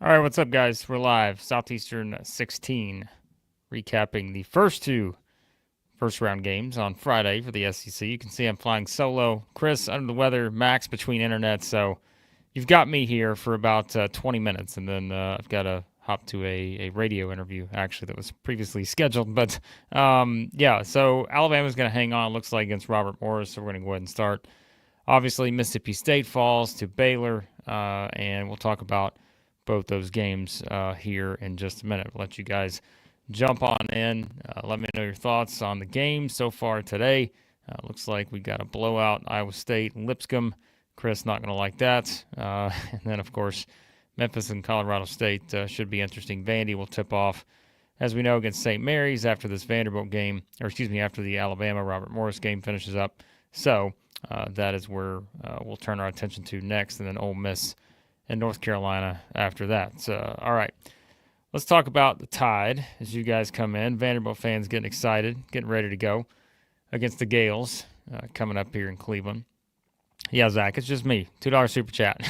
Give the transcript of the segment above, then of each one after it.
All right, what's up, guys? We're live, Southeastern 16, recapping the first two first round games on Friday for the SEC. You can see I'm flying solo. Chris under the weather, Max between internet. So you've got me here for about 20 minutes, and then I've got to hop to a radio interview, actually, that was previously scheduled. But yeah, so Alabama's going to hang on, looks like, against Robert Morris. So we're going to go ahead and start. Obviously, Mississippi State falls to Baylor, and we'll talk about both those games here in just a minute. I'll let you guys jump on in. Let me know your thoughts on the game so far today. Looks like we got a blowout, Iowa State, Lipscomb. Chris not going to like that. And then, of course, Memphis and Colorado State should be interesting. Vandy will tip off, as we know, against St. Mary's after this Vanderbilt game, or excuse me, after the Alabama Robert Morris game finishes up. So that is where we'll turn our attention to next, and then Ole Miss and North Carolina after that. So, all right, let's talk about the Tide as you guys come in. Vanderbilt fans getting excited, getting ready to go against the Gales coming up here in Cleveland. Yeah, Zach, it's just me. $2 super chat.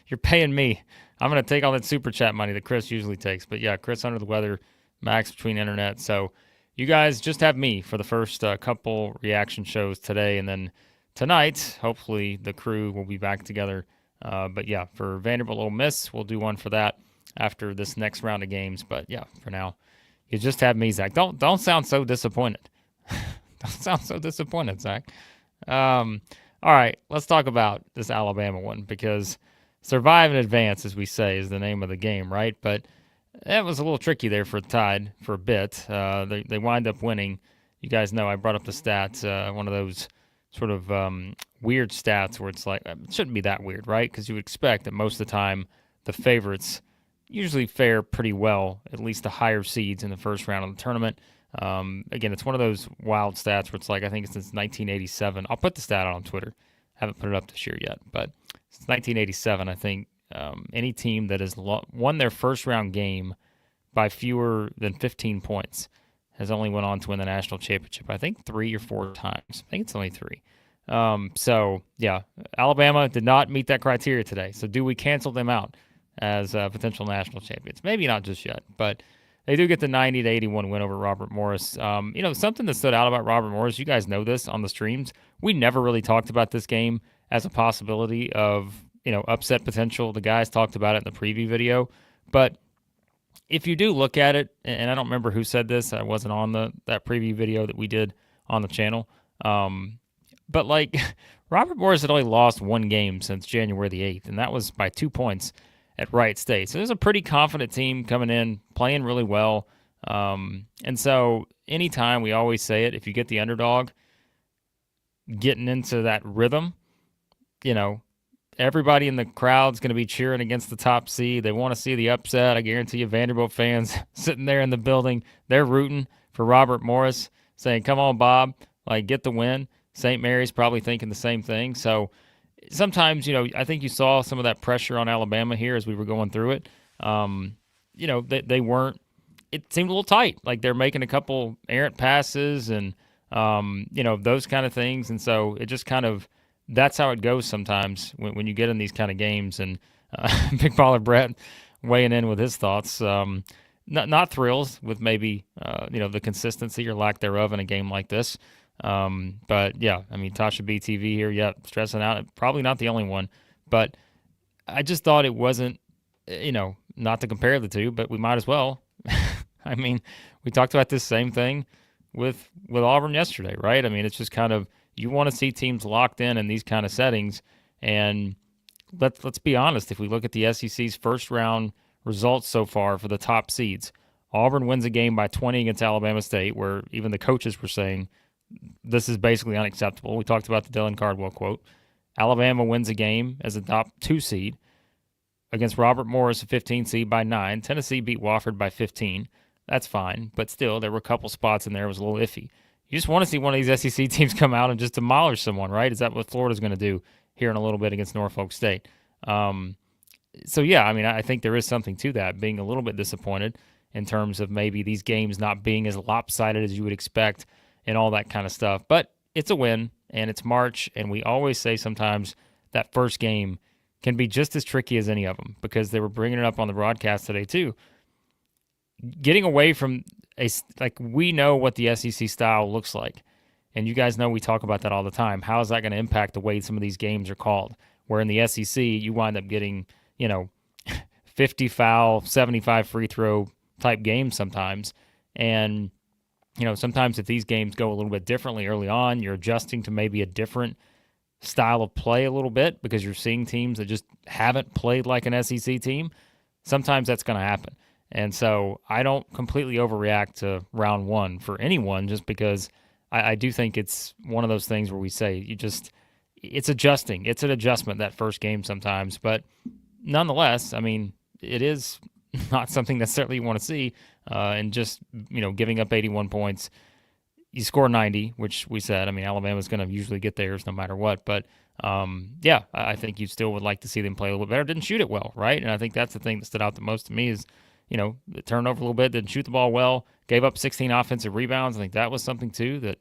You're paying me. I'm going to take all that super chat money that Chris usually takes. But yeah, Chris under the weather, Max between internet. So you guys just have me for the first couple reaction shows today. And then tonight, hopefully the crew will be back together. But yeah, for Vanderbilt Ole Miss, we'll do one for that after this next round of games. But yeah, for now, you just have me, Zach. Don't sound so disappointed. Don't sound so disappointed, Zach. All right, let's talk about this Alabama one because survive and advance, as we say, is the name of the game, right? But that was a little tricky there for Tide for a bit. They wind up winning. You guys know I brought up the stats, one of those sort of weird stats where it's like, it shouldn't be that weird, right? Because you would expect that most of the time the favorites usually fare pretty well, at least the higher seeds in the first round of the tournament. Again, it's one of those wild stats where it's like, I think it's since 1987. I'll put the stat out on Twitter. Haven't put it up this year yet, but since 1987, I think any team that has won their first round game by fewer than 15 points has only went on to win the national championship. I think 3 or 4 times. I think it's only 3. So yeah, Alabama did not meet that criteria today. So do we cancel them out as potential national champions? Maybe not just yet, but they do get the 90-81 win over Robert Morris. Something that stood out about Robert Morris, you guys know this on the streams. We never really talked about this game as a possibility of, upset potential. The guys talked about it in the preview video. But if you do look at it, and I don't remember who said this, I wasn't on that preview video that we did on the channel. But like Robert Morris had only lost one game since January the 8th, and that was by 2 points at Wright State. So there's a pretty confident team coming in, playing really well. And so anytime, we always say it, if you get the underdog getting into that rhythm, everybody in the crowd's going to be cheering against the top seed. They want to see the upset. I guarantee you Vanderbilt fans sitting there in the building, they're rooting for Robert Morris, saying, come on, Bob, get the win. St. Mary's probably thinking the same thing. So sometimes, I think you saw some of that pressure on Alabama here as we were going through it. They weren't, it seemed a little tight. Like they're making a couple errant passes and, those kind of things. And so it just kind of, that's how it goes sometimes when you get in these kind of games. And Big Baller Brett weighing in with his thoughts. Not thrills with maybe, the consistency or lack thereof in a game like this. But yeah, Tasha BTV here, stressing out. Probably not the only one, but I just thought it wasn't, not to compare the two, but we might as well. We talked about this same thing with Auburn yesterday, right? It's just kind of, you want to see teams locked in these kind of settings. And let's be honest, if we look at the SEC's first round results so far for the top seeds, Auburn wins a game by 20 against Alabama State, where even the coaches were saying, this is basically unacceptable. We talked about the Dylan Cardwell quote. Alabama wins a game as a top 2 seed against Robert Morris, a 15 seed, by 9. Tennessee beat Wofford by 15. That's fine, but still, there were a couple spots in there that was a little iffy. You just want to see one of these SEC teams come out and just demolish someone, right? Is that what Florida's going to do here in a little bit against Norfolk State? So yeah, I think there is something to that, being a little bit disappointed in terms of maybe these games not being as lopsided as you would expect and all that kind of stuff. But it's a win, and it's March, and we always say sometimes that first game can be just as tricky as any of them, because they were bringing it up on the broadcast today too. Getting away from we know what the SEC style looks like. And you guys know we talk about that all the time. How is that going to impact the way some of these games are called? Where in the SEC, you wind up getting, 50 foul, 75 free throw type games sometimes. And, sometimes if these games go a little bit differently early on, you're adjusting to maybe a different style of play a little bit because you're seeing teams that just haven't played like an SEC team. Sometimes that's going to happen. And so I don't completely overreact to round one for anyone, just because I do think it's one of those things where we say it's adjusting. It's an adjustment, that first game sometimes. But nonetheless, I mean, it is not something necessarily you want to see. And just, giving up 81 points, you score 90, which we said, I mean, Alabama's going to usually get theirs no matter what. But, I think you still would like to see them play a little bit better. Didn't shoot it well, right? And I think that's the thing that stood out the most to me is, it turned over a little bit, didn't shoot the ball well, gave up 16 offensive rebounds. I think that was something, too, that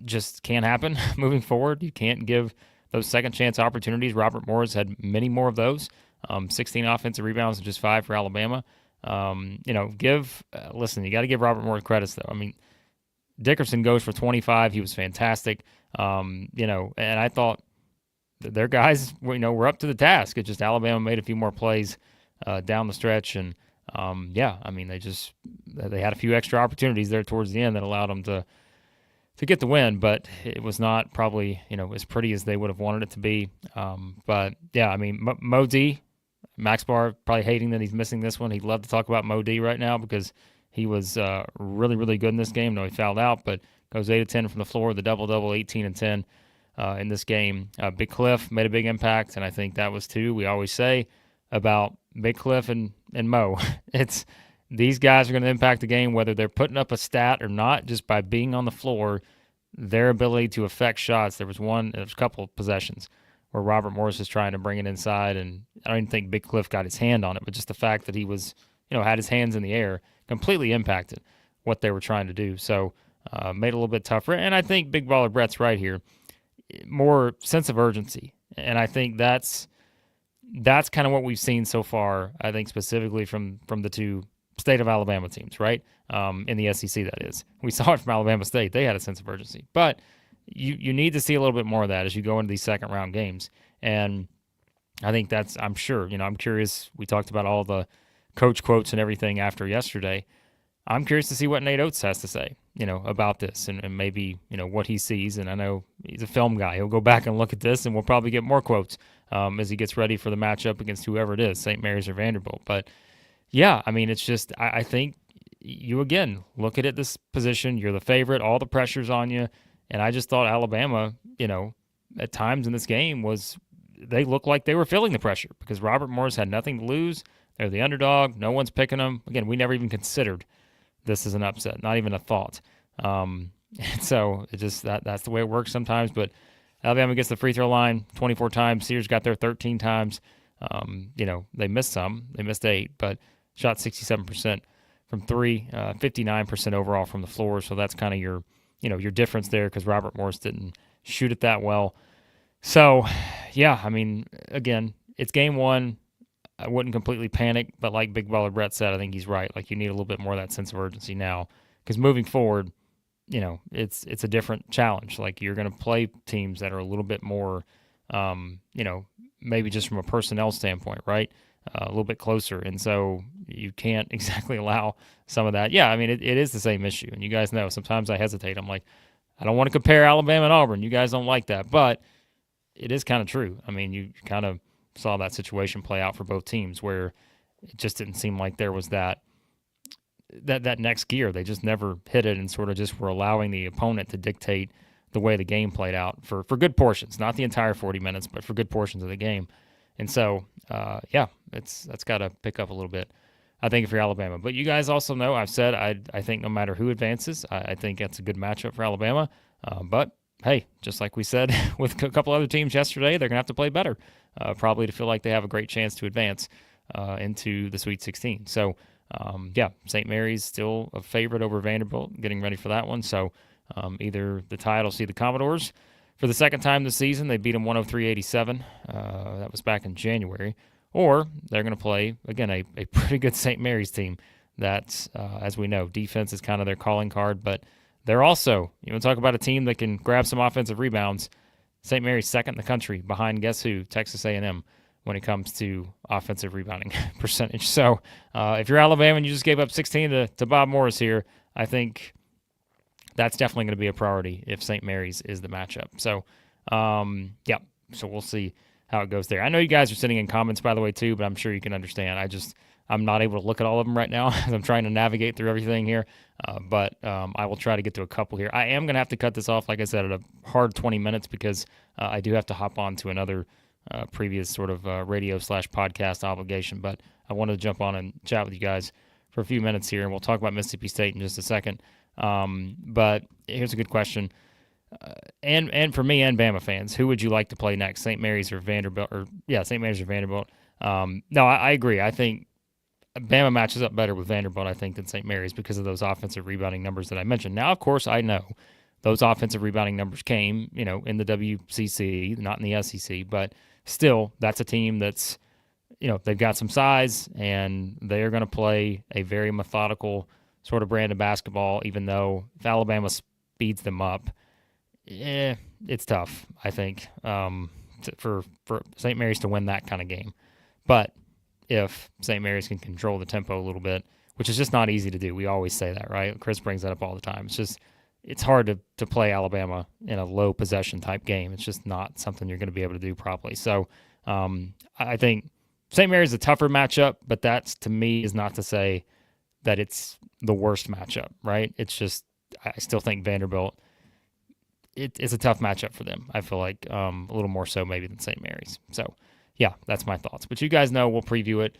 just can't happen moving forward. You can't give those second chance opportunities. Robert Morris had many more of those. 16 offensive rebounds and just 5 for Alabama. Listen, you got to give Robert Morris credits, though. I mean, Dickerson goes for 25. He was fantastic. And I thought their guys, were up to the task. It's just Alabama made a few more plays down the stretch, and they had a few extra opportunities there towards the end that allowed them to get the win, but it was not probably, as pretty as they would have wanted it to be. Mo D, Max Barr probably hating that he's missing this one. He'd love to talk about Mo D right now because he was really, really good in this game. No, he fouled out, but goes 8 of 10 from the floor, the double-double, 18 and 10 in this game. Big Cliff made a big impact, and I think that was too. We always say about Big Cliff and Mo, it's these guys are going to impact the game whether they're putting up a stat or not, just by being on the floor, their ability to affect shots. There was a couple of possessions where Robert Morris was trying to bring it inside, and I don't even think Big Cliff got his hand on it, but just the fact that he was, had his hands in the air completely impacted what they were trying to do. So made it a little bit tougher. And I think Big Baller Brett's right here. More sense of urgency. And I think that's kind of what we've seen so far, I think specifically from the two state of Alabama teams, right? In the SEC, that is. We saw it from Alabama State. They had a sense of urgency. But you need to see a little bit more of that as you go into these second-round games. And I think I'm sure, I'm curious. We talked about all the coach quotes and everything after yesterday. I'm curious to see what Nate Oates has to say, about this and maybe, what he sees. And I know he's a film guy. He'll go back and look at this, and we'll probably get more quotes as he gets ready for the matchup against whoever it is, St. Mary's or Vanderbilt. But, yeah, I mean, it's just I think you, again, look at it this position. You're the favorite. All the pressure's on you. And I just thought Alabama, at times in this game they looked like they were feeling the pressure because Robert Morris had nothing to lose. They're the underdog. No one's picking them. Again, we never even considered this as an upset, not even a thought. And so it just that's the way it works sometimes. But Alabama gets the free throw line 24 times. Sears got there 13 times. They missed some. They missed 8, but shot 67% from 3, 59% overall from the floor. So that's kind of your difference there because Robert Morris didn't shoot it that well. So, yeah, I mean, again, it's game one. I wouldn't completely panic, but like Big Baller Brett said, I think he's right. Like, you need a little bit more of that sense of urgency now because moving forward, it's a different challenge. Like, you're going to play teams that are a little bit more, maybe just from a personnel standpoint, right? A little bit closer. And so you can't exactly allow some of that. Yeah, I mean, it is the same issue. And you guys know, sometimes I hesitate. I'm like, I don't want to compare Alabama and Auburn. You guys don't like that. But it is kind of true. I mean, you kind of saw that situation play out for both teams where it just didn't seem like there was that next gear. They just never hit it and sort of just were allowing the opponent to dictate the way the game played out for good portions, not the entire 40 minutes, but for good portions of the game. And so, that's got to pick up a little bit, I think, if you're Alabama. But you guys also know, I've said I think no matter who advances, I think that's a good matchup for Alabama. But, hey, just like we said with a couple other teams yesterday, they're going to have to play better, probably to feel like they have a great chance to advance into the Sweet 16. So, St. Mary's still a favorite over Vanderbilt, getting ready for that one. So either the Tide will see the Commodores for the second time this season. They beat them 103-87. That was back in January. Or they're going to play, again, a pretty good St. Mary's team that, as we know, defense is kind of their calling card, but they're also, talk about a team that can grab some offensive rebounds. St. Mary's second in the country behind, guess who? Texas A&M when it comes to offensive rebounding percentage. So if you're Alabama and you just gave up 16 to Bob Morris here, I think that's definitely going to be a priority if St. Mary's is the matchup. So, so we'll see how it goes there. I know you guys are sitting in comments, by the way, too, but I'm sure you can understand. I'm not able to look at all of them right now as I'm trying to navigate through everything here, but I will try to get to a couple here. I am going to have to cut this off, like I said, at a hard 20 minutes because I do have to hop on to another previous sort of radio/podcast obligation, but I wanted to jump on and chat with you guys for a few minutes here, and we'll talk about Mississippi State in just a second. But here's a good question. And for me and Bama fans, who would you like to play next, St. Mary's or Vanderbilt? St. Mary's or Vanderbilt. No, I agree. I think Bama matches up better with Vanderbilt, I think, than St. Mary's because of those offensive rebounding numbers that I mentioned. Now, of course, I know those offensive rebounding numbers came, in the WCC, not in the SEC, but still, that's a team that's, they've got some size, and they're going to play a very methodical sort of brand of basketball, even though if Alabama speeds them up, it's tough, I think, for St. Mary's to win that kind of game. But if St. Mary's can control the tempo a little bit, which is just not easy to do. We always say that, right? Chris brings that up all the time. It's hard to play Alabama in a low possession type game. It's just not something you're going to be able to do properly. So I think St. Mary's is a tougher matchup, but that to me is not to say that it's the worst matchup, right? It's just I still think Vanderbilt, it's a tough matchup for them. I feel like a little more so maybe than St. Mary's. So, yeah, that's my thoughts. But you guys know we'll preview it.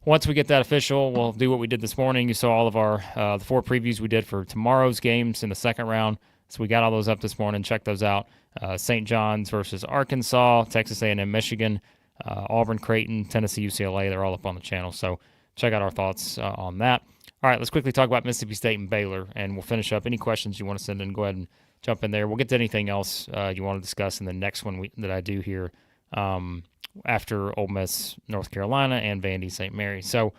Once we get that official, we'll do what we did this morning. You saw all of our the 4 previews we did for tomorrow's games in the second round. So we got all those up this morning. Check those out. St. John's versus Arkansas, Texas A&M, Michigan, Auburn, Creighton, Tennessee, UCLA. They're all up on the channel. So check out our thoughts on that. All right, let's quickly talk about Mississippi State and Baylor, and we'll finish up. Any questions you want to send in, go ahead and jump in there. We'll get to anything else you want to discuss in the next one that I do here after Ole Miss, North Carolina, and Vandy, St. Mary. So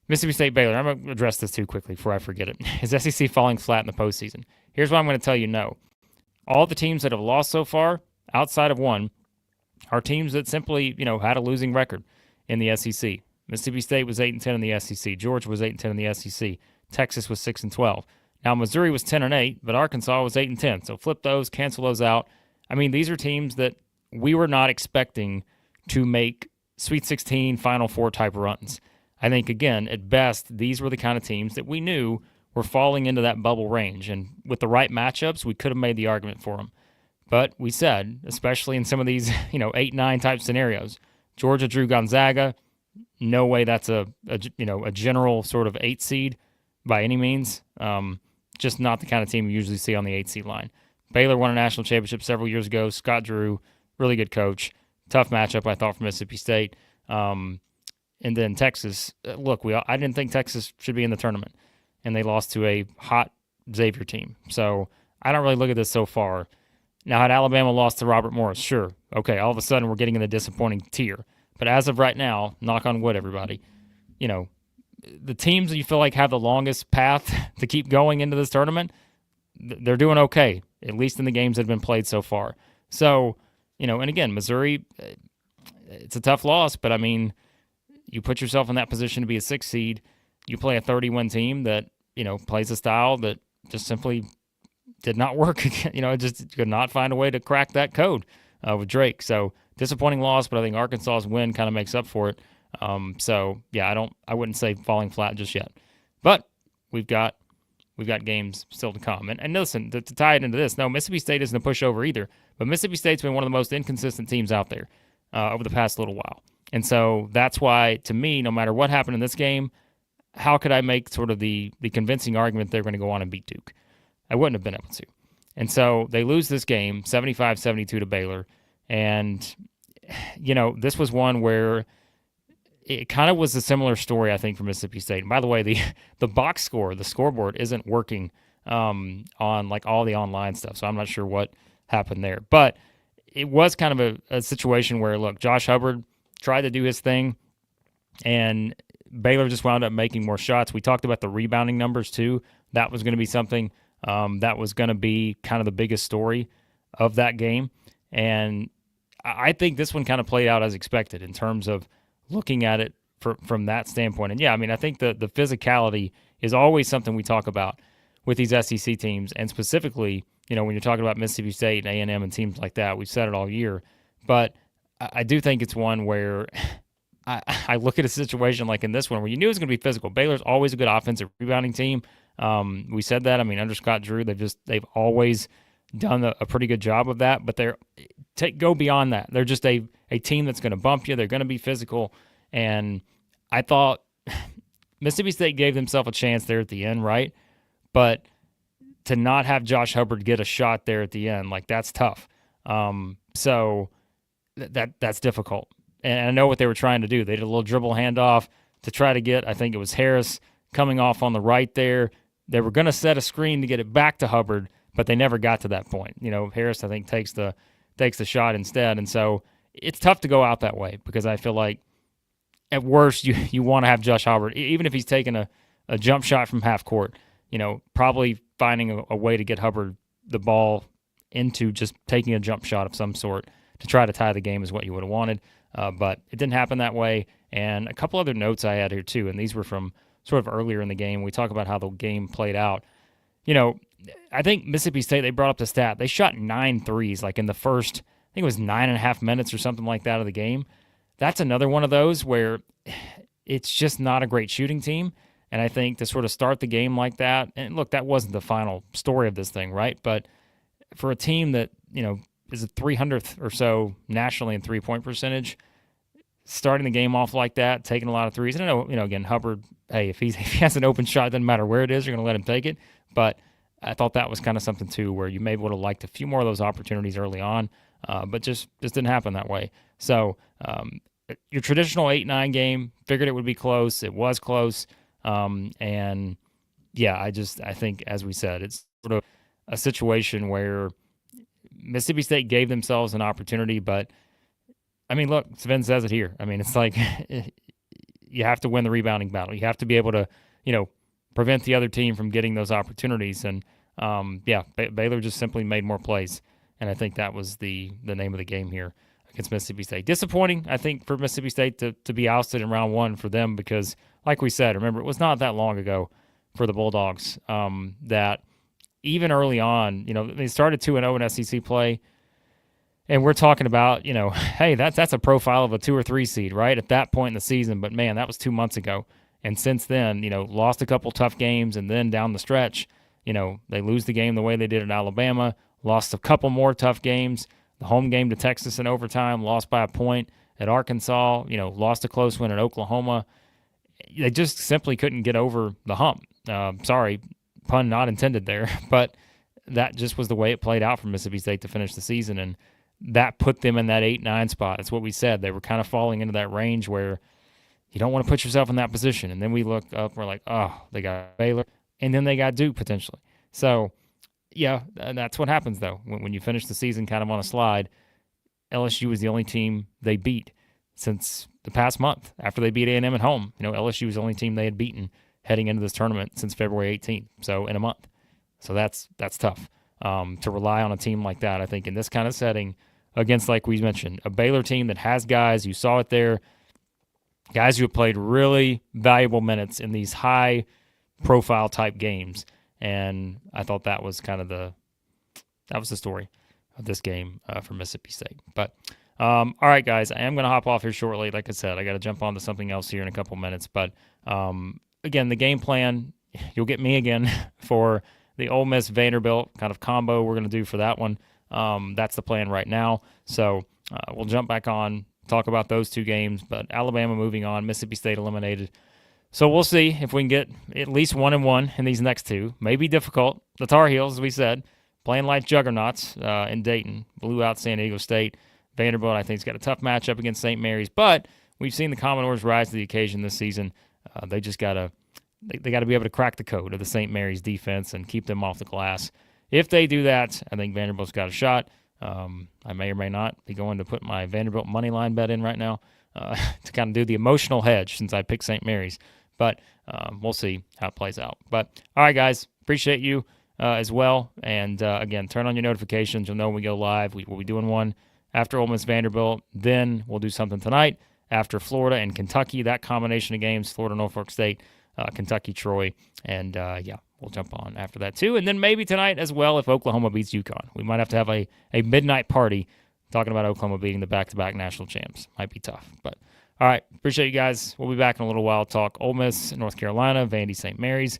Mississippi State, Baylor. I'm going to address this too quickly before I forget it. Is SEC falling flat in the postseason? Here's what I'm going to tell you no. All the teams that have lost so far, outside of one, are teams that simply, had a losing record in the SEC. Mississippi State was 8-10 in the SEC. Georgia was 8-10 in the SEC. Texas was 6-12. Now Missouri was 10-8, but Arkansas was 8-10. So flip those, cancel those out. I mean, these are teams that we were not expecting to make Sweet 16, Final Four type runs. I think, again, at best, these were the kind of teams that we knew were falling into that bubble range. And with the right matchups, we could have made the argument for them. But we said, especially in some of these, 8-9 type scenarios, Georgia drew Gonzaga. No way that's a general sort of 8 seed by any means. Just not the kind of team you usually see on the 8 seed line. Baylor won a national championship several years ago. Scott Drew, really good coach. Tough matchup, I thought, for Mississippi State. And then Texas. Look, I didn't think Texas should be in the tournament, and they lost to a hot Xavier team. So I don't really look at this so far. Now, had Alabama lost to Robert Morris, sure. Okay, all of a sudden we're getting in the disappointing tier. But as of right now, knock on wood, everybody, the teams that you feel like have the longest path to keep going into this tournament, they're doing okay, at least in the games that have been played so far. So, and again, Missouri, it's a tough loss, but I mean, you put yourself in that position to be a 6 seed. You play a 30-win team that, plays a style that just simply did not work. It just could not find a way to crack that code with Drake. So disappointing loss, but I think Arkansas's win kind of makes up for it. I wouldn't say falling flat just yet, but we've got games still to come. And listen, to tie it into this, no, Mississippi State isn't a pushover either, but Mississippi State's been one of the most inconsistent teams out there over the past little while. And so that's why, to me, no matter what happened in this game, how could I make sort of the convincing argument they're going to go on and beat Duke? I wouldn't have been able to. And so they lose this game, 75-72 to Baylor. And, this was one where it kind of was a similar story, I think, for Mississippi State. And by the way, the box score, the scoreboard, isn't working on like all the online stuff. So I'm not sure what happened there. But it was kind of a situation where, look, Josh Hubbard tried to do his thing, and Baylor just wound up making more shots. We talked about the rebounding numbers too. That was going to be something that was going to be kind of the biggest story of that game. And I think this one kind of played out as expected in terms of looking at it from that standpoint. And yeah, I mean, I think the physicality is always something we talk about with these SEC teams, and specifically, when you're talking about Mississippi State and A&M and teams like that. We've said it all year. But I do think it's one where I look at a situation like in this one where you knew it was going to be physical. Baylor's always a good offensive rebounding team. We said that. I mean, under Scott Drew, they've always done a pretty good job of that. But go beyond that. They're just a team that's going to bump you. They're going to be physical. And I thought Mississippi State gave themselves a chance there at the end, right? But to not have Josh Hubbard get a shot there at the end, like, that's tough. So that's difficult. And I know what they were trying to do. They did a little dribble handoff to try to get, I think it was Harris coming off on the right there. They were going to set a screen to get it back to Hubbard, but they never got to that point. Harris, I think, takes the shot instead. And so it's tough to go out that way, because I feel like at worst you want to have Josh Hubbard, even if he's taking a jump shot from half court, probably finding a way to get Hubbard the ball into just taking a jump shot of some sort to try to tie the game is what you would have wanted. But it didn't happen that way. And a couple other notes I had here too, and these were from sort of earlier in the game. We talk about how the game played out. I think Mississippi State, they brought up the stat. They shot 9 threes, like in the first, I think it was 9.5 minutes or something like that of the game. That's another one of those where it's just not a great shooting team. And I think to sort of start the game like that, and look, that wasn't the final story of this thing, right? But for a team that, is a 300th or so nationally in three-point percentage, starting the game off like that, taking a lot of threes. And I know, again, Hubbard, hey, if he has an open shot, it doesn't matter where it is, you're going to let him take it. But I thought that was kind of something, too, where you maybe would have liked a few more of those opportunities early on, but just didn't happen that way. So your traditional 8-9 game, figured it would be close. It was close. And, yeah, I think, as we said, it's sort of a situation where Mississippi State gave themselves an opportunity, but, I mean, look, Sven says it here. I mean, it's like you have to win the rebounding battle. You have to be able to, prevent the other team from getting those opportunities. And, Baylor just simply made more plays, and I think that was the name of the game here against Mississippi State. Disappointing, I think, for Mississippi State to be ousted in round one for them because, like we said, remember, it was not that long ago for the Bulldogs that even early on, they started 2-0 in SEC play, and we're talking about, hey, that's a profile of a 2 or 3 seed, right, at that point in the season. But, man, that was 2 months ago. And since then, lost a couple tough games, and then down the stretch, they lose the game the way they did at Alabama, lost a couple more tough games, the home game to Texas in overtime, lost by a point at Arkansas, lost a close one at Oklahoma. They just simply couldn't get over the hump. Sorry, pun not intended there, but that just was the way it played out for Mississippi State to finish the season, and that put them in that 8-9 spot. That's what we said. They were kind of falling into that range where you don't want to put yourself in that position. And then we look up, we're like, oh, they got Baylor, and then they got Duke potentially. So, yeah, that's what happens, though. When you finish the season kind of on a slide, LSU was the only team they beat since the past month after they beat A&M at home. LSU was the only team they had beaten heading into this tournament since February 18th, so in a month. So that's tough to rely on a team like that, I think, in this kind of setting against, like we mentioned, a Baylor team that has guys, you saw it there, guys who have played really valuable minutes in these high-profile type games. And I thought that was kind of the story of this game for Mississippi State. But, all right, guys, I am going to hop off here shortly. Like I said, I got to jump on to something else here in a couple minutes. But, again, the game plan, you'll get me again for the Ole Miss Vanderbilt kind of combo we're going to do for that one. That's the plan right now. So we'll jump back on, talk about those two games. But Alabama moving on, Mississippi State eliminated. So we'll see if we can get at least 1-1 in these next two. May be difficult. The Tar Heels, as we said, playing like juggernauts in Dayton, blew out San Diego State. Vanderbilt, I think, has got a tough matchup against St. Mary's. But we've seen the Commodores rise to the occasion this season. They just got to be able to crack the code of the St. Mary's defense and keep them off the glass if they do that, I think Vanderbilt's got a shot. I may or may not be going to put my Vanderbilt money line bet in right now to kind of do the emotional hedge since I picked St. Mary's. But we'll see how it plays out. But all right, guys, appreciate you as well. And again, turn on your notifications. You'll know when we go live. We'll be doing one after Ole Miss Vanderbilt. Then we'll do something tonight after Florida and Kentucky. That combination of games, Florida, Norfolk State, Kentucky, Troy, and yeah, we'll jump on after that too. And then maybe tonight as well if Oklahoma beats UConn. We might have to have a midnight party talking about Oklahoma beating the back-to-back national champs. Might be tough. But all right, appreciate you guys. We'll be back in a little while. Talk Ole Miss, North Carolina, Vandy, St. Mary's.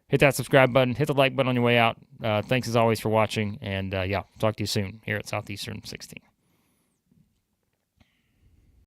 Hit that subscribe button. Hit the like button on your way out. Thanks as always for watching. And yeah, talk to you soon here at Southeastern 16.